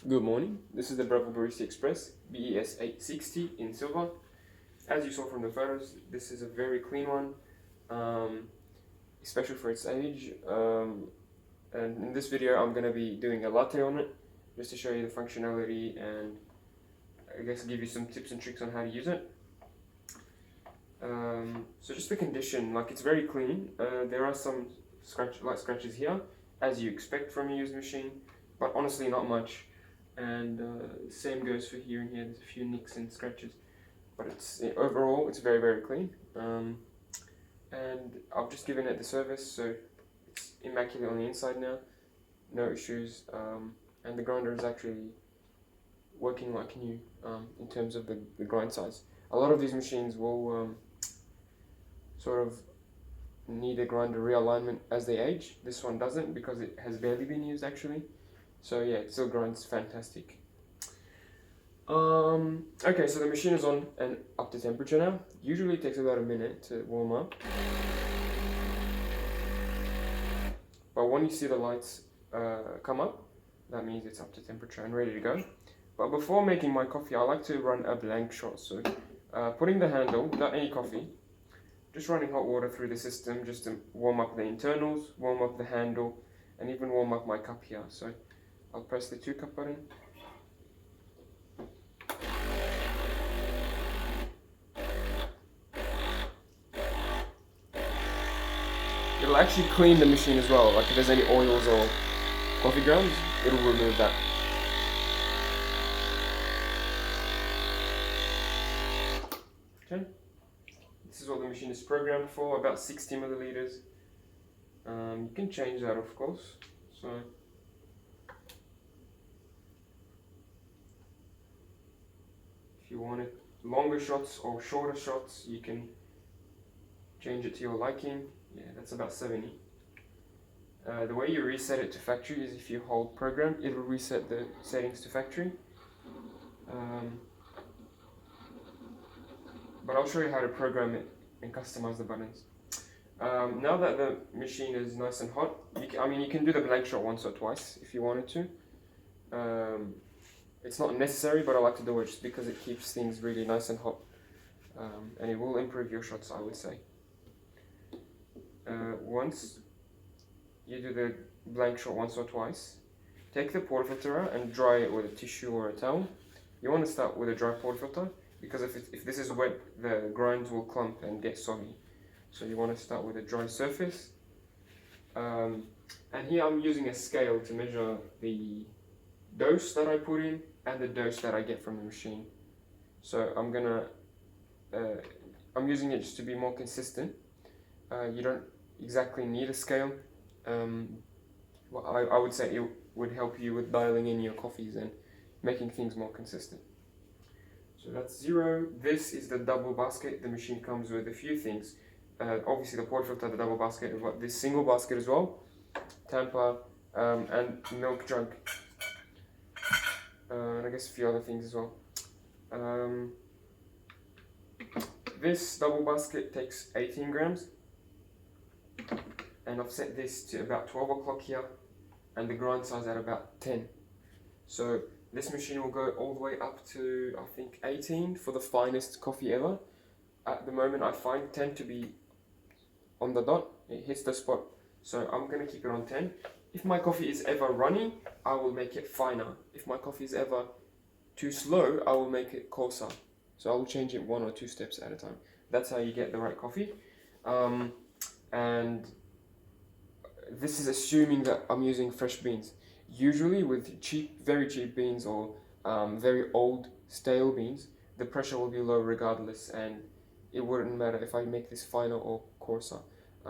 Good morning, this is the Breville Barista Express BES860 in silver. As you saw from the photos, this is a very clean one, especially for its age. And in this video I'm going to be doing a latte on it, just to show you the functionality and I guess give you some tips and tricks on how to use it. So just the condition, like it's very clean. There are some light scratches here, as you expect from a used machine, but honestly not much. And same goes for here and here. There's a few nicks and scratches, but overall it's very clean. And I've just given it the service, so it's immaculate on the inside now, no issues. And the grinder is actually working like new in terms of the grind size. A lot of these machines will sort of need a grinder realignment as they age. This one doesn't, because it has barely been used actually. So yeah, it still grinds fantastic. Okay, so the machine is on and up to temperature now. Usually it takes about a minute to warm up. But when you see the lights come up, that means it's up to temperature and ready to go. But before making my coffee, I like to run a blank shot. So putting the handle, without any coffee, just running hot water through the system just to warm up the internals, warm up the handle, and even warm up my cup here. So I'll press the 2 cup button. It'll actually clean the machine as well, like if there's any oils or coffee grounds, it'll remove that. Okay, this is what the machine is programmed for, about 60 milliliters. You can change that, of course. So if you wanted longer shots or shorter shots, you can change it to your liking. Yeah, that's about 70. The way you reset it to factory is if you hold program, it will reset the settings to factory. But I'll show you how to program it and customize the buttons. Now that the machine is nice and hot, you can do the blank shot once or twice if you wanted to. It's not necessary, but I like to do it just because it keeps things really nice and hot, and it will improve your shots, I would say. Once you do the blank shot once or twice, take the portafilter and dry it with a tissue or a towel. You want to start with a dry portafilter, because if this is wet, the grinds will clump and get soggy. So you want to start with a dry surface. And here I'm using a scale to measure the dose that I put in and the dose that I get from the machine. So I'm using it just to be more consistent. You don't exactly need a scale. Well, I would say it would help you with dialing in your coffees and making things more consistent. So that's 0. This is the double basket. The machine comes with a few things. Obviously the portafilter, the double basket, we've got this single basket as well, tamper, and milk jug, and I guess a few other things as well. This double basket takes 18 grams, and I've set this to about 12 o'clock here, and the grind size at about 10. So this machine will go all the way up to, I think, 18 for the finest coffee ever. At the moment I find 10 to be on the dot, it hits the spot. So I'm going to keep it on 10. If my coffee is ever runny, I will make it finer. If my coffee is ever too slow, I will make it coarser. So I will change it 1 or 2 steps at a time. That's how you get the right coffee. And this is assuming that I'm using fresh beans. Usually with very cheap beans or very old stale beans, the pressure will be low regardless, and it wouldn't matter if I make this finer or coarser.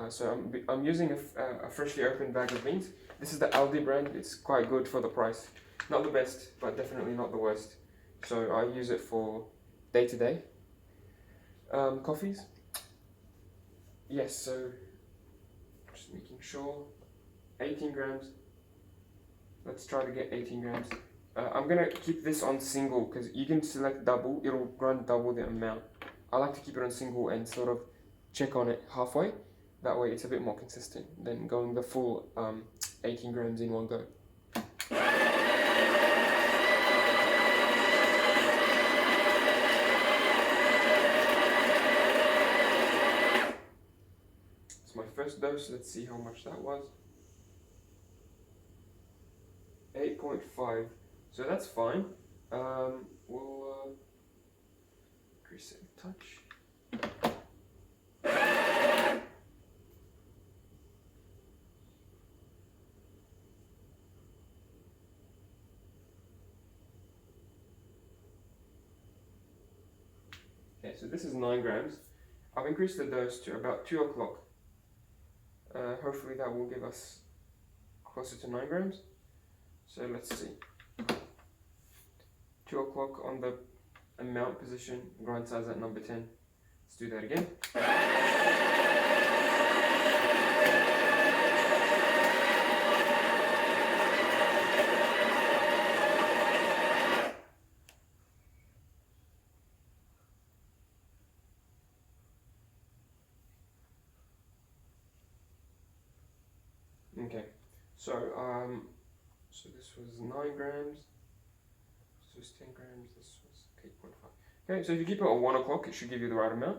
So I'm using a freshly opened bag of beans. This is the Aldi brand. It's quite good for the price. Not the best, but definitely not the worst. So I use it for day-to-day coffees. Yes, so just making sure. 18 grams. Let's try to get 18 grams. I'm gonna keep this on single because you can select double, it'll grind double the amount. I like to keep it on single and sort of check on it halfway. That way it's a bit more consistent than going the full 18 grams in one go. first dose. Let's see how much that was. 8.5. So that's fine. We'll increase it a touch. Okay, so this is 9 grams. I've increased the dose to about 2 o'clock. Hopefully that will give us closer to 9 grams. So let's see. 2 o'clock on the amount position, grind size at number 10. Let's do that again. Okay, so this was 9 grams, this was 10 grams, this was 8.5. Okay, so if you keep it at 1 o'clock, it should give you the right amount.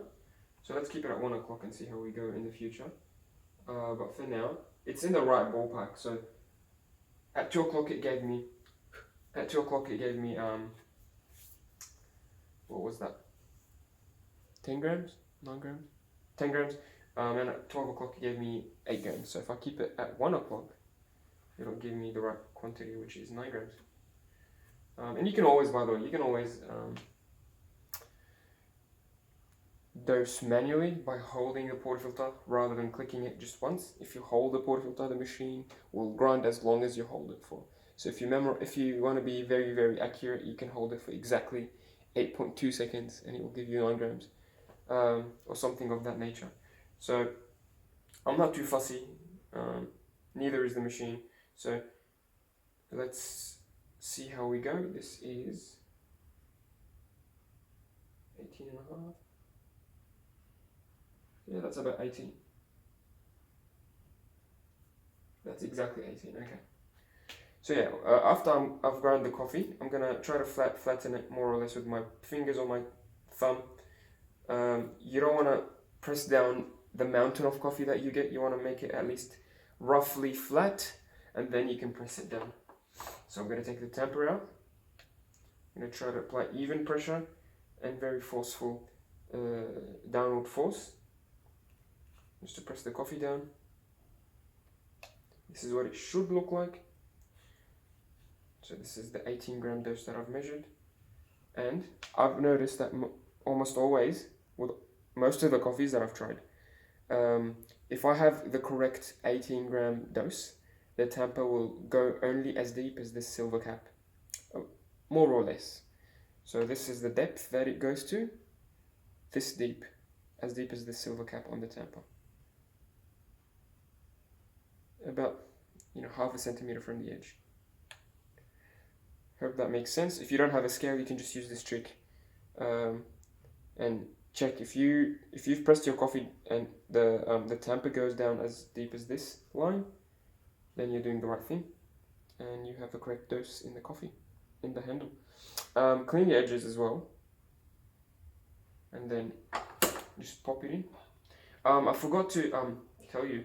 So let's keep it at 1 o'clock and see how we go in the future. But for now, it's in the right ballpark. So at 2 o'clock it gave me, what was that? 10 grams? 9 grams? 10 grams. And at 12 o'clock it gave me 8 grams. So if I keep it at 1 o'clock, it'll give me the right quantity, which is 9 grams. And you can always, by the way, dose manually by holding the portafilter rather than clicking it just once. If you hold the portafilter, the machine will grind as long as you hold it for. So if you want to be very, very accurate, you can hold it for exactly 8.2 seconds and it will give you 9 grams or something of that nature. So I'm not too fussy, neither is the machine. So let's see how we go. This is 18 and a half. Yeah, that's about 18. That's exactly 18, okay. So yeah, after I've ground the coffee, I'm gonna try to flatten it more or less with my fingers or my thumb. You don't wanna press down the mountain of coffee that you get. You wanna make it at least roughly flat, and then you can press it down. So I'm gonna take the tamper out. I'm gonna try to apply even pressure and very forceful downward force, just to press the coffee down. This is what it should look like. So this is the 18 gram dose that I've measured. And I've noticed that almost always, with most of the coffees that I've tried, if I have the correct 18 gram dose, the tamper will go only as deep as this silver cap, more or less. So this is the depth that it goes to, this deep, as deep as this silver cap on the tamper. About, half a centimeter from the edge. Hope that makes sense. If you don't have a scale, you can just use this trick and check if you've pressed your coffee and the tamper goes down as deep as this line, then you're doing the right thing and you have the correct dose in the coffee, in the handle. Clean the edges as well, and then just pop it in. I forgot to tell you,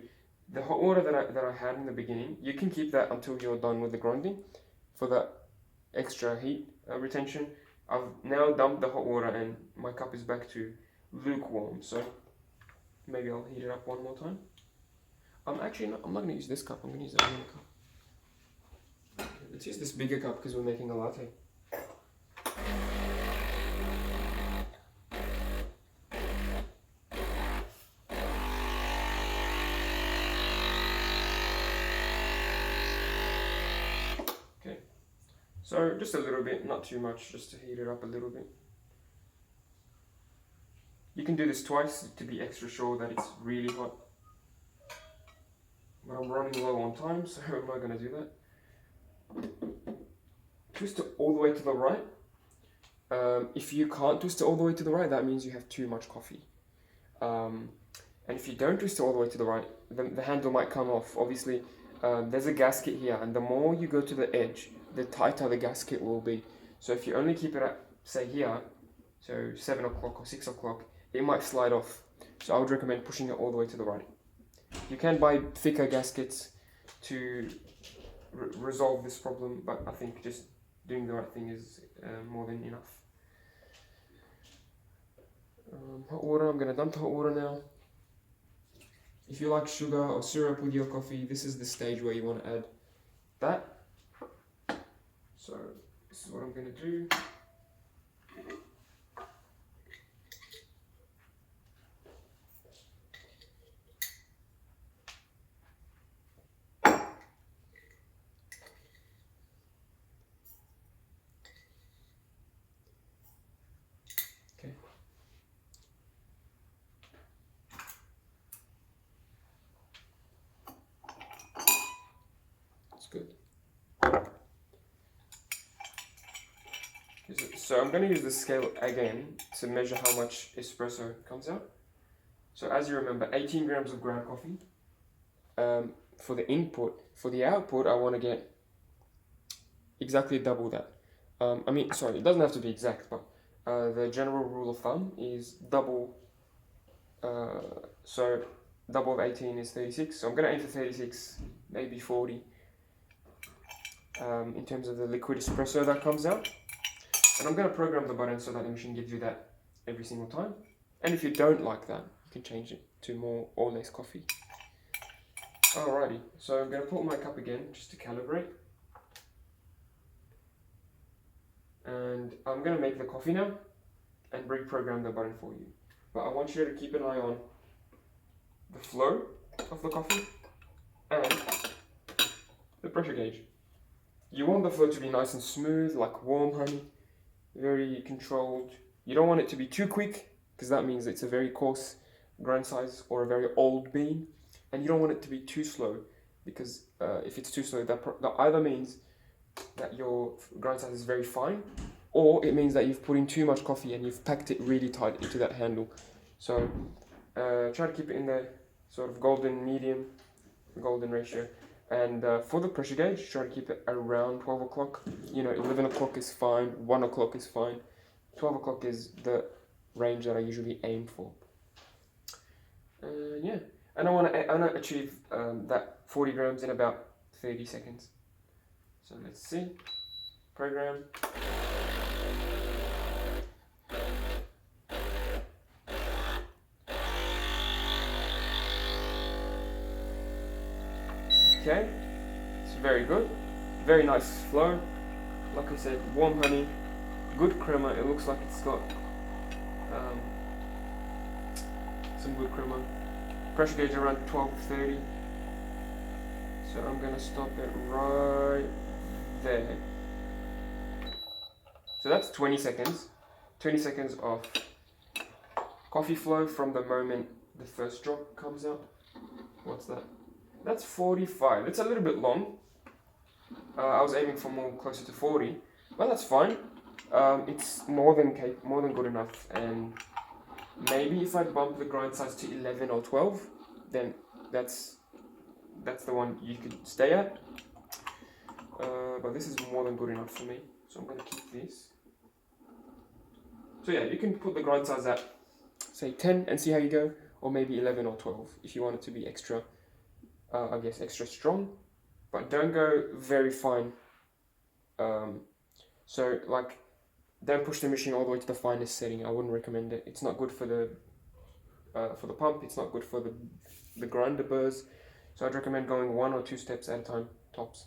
the hot water that I had in the beginning, you can keep that until you're done with the grinding for that extra heat retention. I've now dumped the hot water and my cup is back to lukewarm, so maybe I'll heat it up one more time. I'm not going to use this cup, I'm going to use that other cup. Okay, let's use this bigger cup because we're making a latte. So just a little bit, not too much, just to heat it up a little bit. You can do this twice to be extra sure that it's really hot. But I'm running low on time, so I'm not going to do that. Twist it all the way to the right. If you can't twist it all the way to the right, that means you have too much coffee. And if you don't twist it all the way to the right, the handle might come off. Obviously, there's a gasket here, and the more you go to the edge, the tighter the gasket will be. So if you only keep it at, say here, so 7 o'clock or 6 o'clock, it might slide off. So I would recommend pushing it all the way to the right. You can buy thicker gaskets to resolve this problem, but I think just doing the right thing is more than enough. Hot water, I'm going to dump the hot water now. If you like sugar or syrup with your coffee, this is the stage where you want to add that. So this is what I'm going to do. Okay. That's good. So I'm going to use the scale again to measure how much espresso comes out. So as you remember, 18 grams of ground coffee. For the input, for the output, I want to get exactly double that. Sorry, it doesn't have to be exact, but the general rule of thumb is double. So double of 18 is 36. So I'm going to aim for 36, maybe 40. In terms of the liquid espresso that comes out. And I'm going to program the button so that the machine gives you that every single time. And if you don't like that, you can change it to more or less coffee. Alrighty, so I'm going to put my cup again just to calibrate. And I'm going to make the coffee now and reprogram the button for you. But I want you to keep an eye on the flow of the coffee and the pressure gauge. You want the flow to be nice and smooth, like warm honey, very controlled. You don't want it to be too quick, because that means it's a very coarse grind size or a very old bean. And you don't want it to be too slow, because if it's too slow, that either means that your grind size is very fine, or it means that you've put in too much coffee and you've packed it really tight into that handle. So try to keep it in the sort of golden ratio. And for the pressure gauge, try to keep it around 12 o'clock. 11 o'clock is fine, 1 o'clock is fine. 12 o'clock is the range that I usually aim for. Yeah, and I want to achieve that 40 grams in about 30 seconds. So let's see. Program. Okay, it's very good. Very nice flow. Like I said, warm honey, good crema. It looks like it's got some good crema. Pressure gauge around 1230. So I'm going to stop it right there. So that's 20 seconds. 20 seconds of coffee flow from the moment the first drop comes out. What's that? That's 45. It's a little bit long. I was aiming for more closer to 40, but that's fine. It's more than good enough. And maybe if I bump the grind size to 11 or 12, then that's the one you could stay at. But this is more than good enough for me, so I'm going to keep this. So yeah, you can put the grind size at, say, 10 and see how you go, or maybe 11 or 12 if you want it to be extra, extra strong, but don't go very fine. So like, don't push the machine all the way to the finest setting. I wouldn't recommend it. It's not good for the pump. It's not good for the grinder burrs. So I'd recommend going 1 or 2 steps at a time, tops.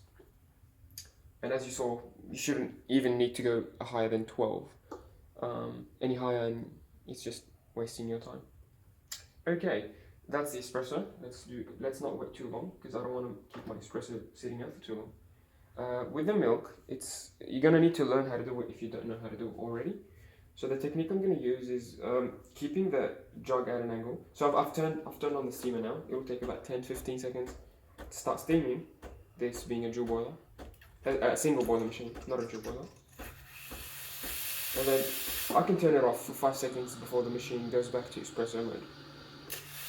And as you saw, you shouldn't even need to go higher than 12. Any higher and it's just wasting your time. Okay, that's the espresso. Let's not wait too long, because I don't want to keep my espresso sitting out for too long. With the milk, you're gonna need to learn how to do it if you don't know how to do it already. So the technique I'm gonna use is keeping the jug at an angle. So I've turned on the steamer now. It will take about 10-15 seconds to start steaming. This being a dual boiler, a single boiler machine, not a dual boiler. And then I can turn it off for 5 seconds before the machine goes back to espresso mode.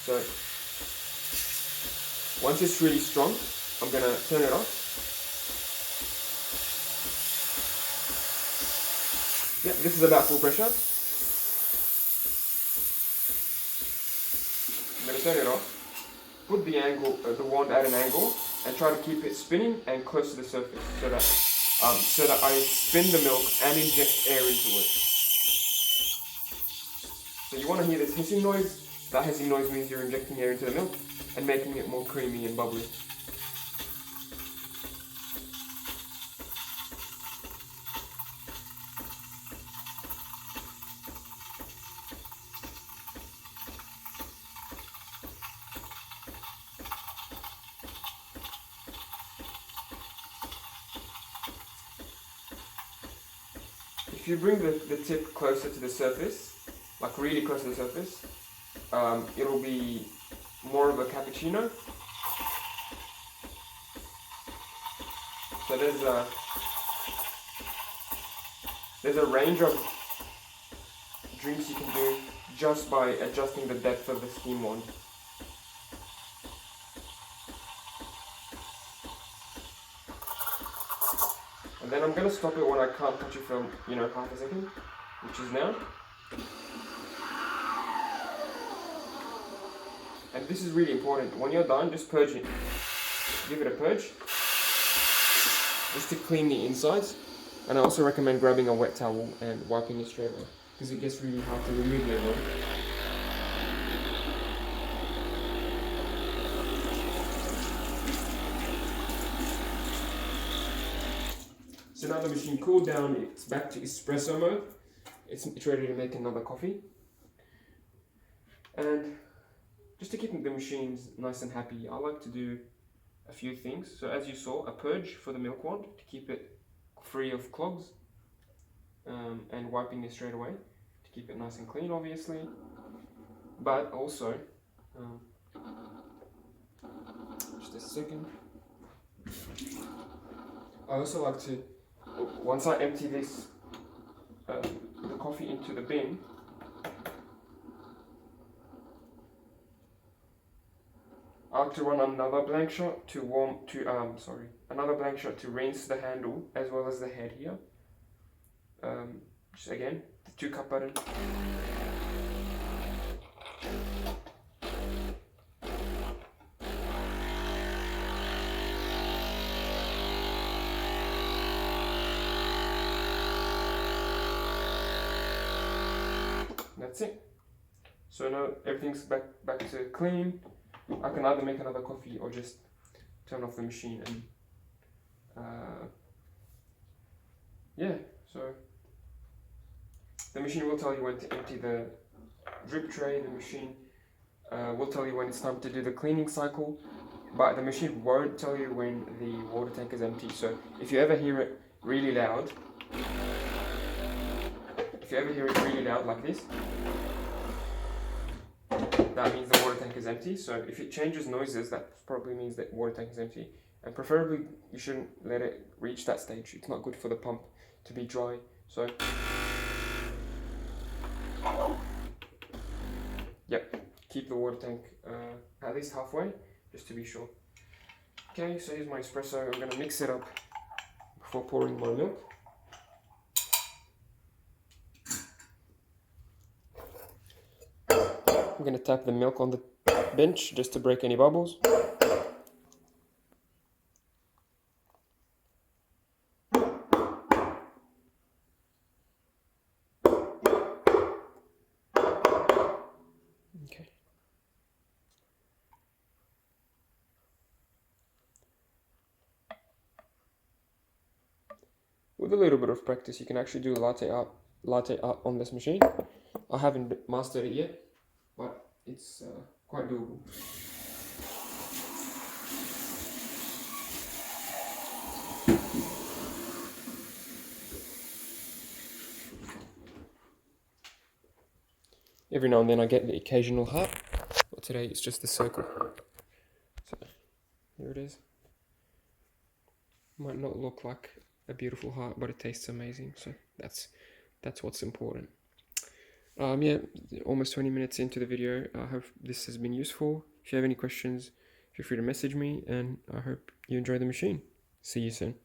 So once it's really strong, I'm gonna turn it off. Yeah, this is about full pressure. I'm gonna turn it off, put the angle, the wand at an angle, and try to keep it spinning and close to the surface, so that I spin the milk and inject air into it. So you want to hear this hissing noise. That hissing noise means you're injecting air into the milk and making it more creamy and bubbly. If you bring the tip closer to the surface, like really close to the surface, it'll be more of a cappuccino. So there's a range of drinks you can do just by adjusting the depth of the steam wand. And then I'm going to stop it when I can't touch it for, half a second, which is now. And this is really important. When you're done, just purge it. Give it a purge, just to clean the insides. And I also recommend grabbing a wet towel and wiping it straight away, because it gets really hard to remove later on. So now the machine cooled down, it's back to espresso mode. It's ready to make another coffee. And just to keep the machines nice and happy, I like to do a few things. So as you saw, a purge for the milk wand to keep it free of clogs, and wiping it straight away to keep it nice and clean, obviously. But also, just a second, I also like to, once I empty this, the coffee into the bin, I like to run another blank shot to another blank shot to rinse the handle as well as the head here. Just again, the 2-cup button. That's it. So now everything's back to clean. I can either make another coffee or just turn off the machine and yeah, so the machine will tell you when to empty the drip tray. The machine will tell you when it's time to do the cleaning cycle, but the machine won't tell you when the water tank is empty. So if you ever hear it really loud, like this, that means the water tank is empty. So if it changes noises, that probably means that water tank is empty. And preferably you shouldn't let it reach that stage. It's not good for the pump to be dry. So yep, keep the water tank at least halfway, just to be sure. Okay, so here's my espresso. I'm gonna mix it up before pouring my milk. I'm going to tap the milk on the bench just to break any bubbles. Okay. With a little bit of practice, you can actually do latte art on this machine. I haven't mastered it yet, but it's quite doable. Every now and then I get the occasional heart, but today it's just the circle. So here it is. Might not look like a beautiful heart, but it tastes amazing, so that's what's important. Yeah, almost 20 minutes into the video. I hope this has been useful. If you have any questions, feel free to message me, and I hope you enjoy the machine. See you soon.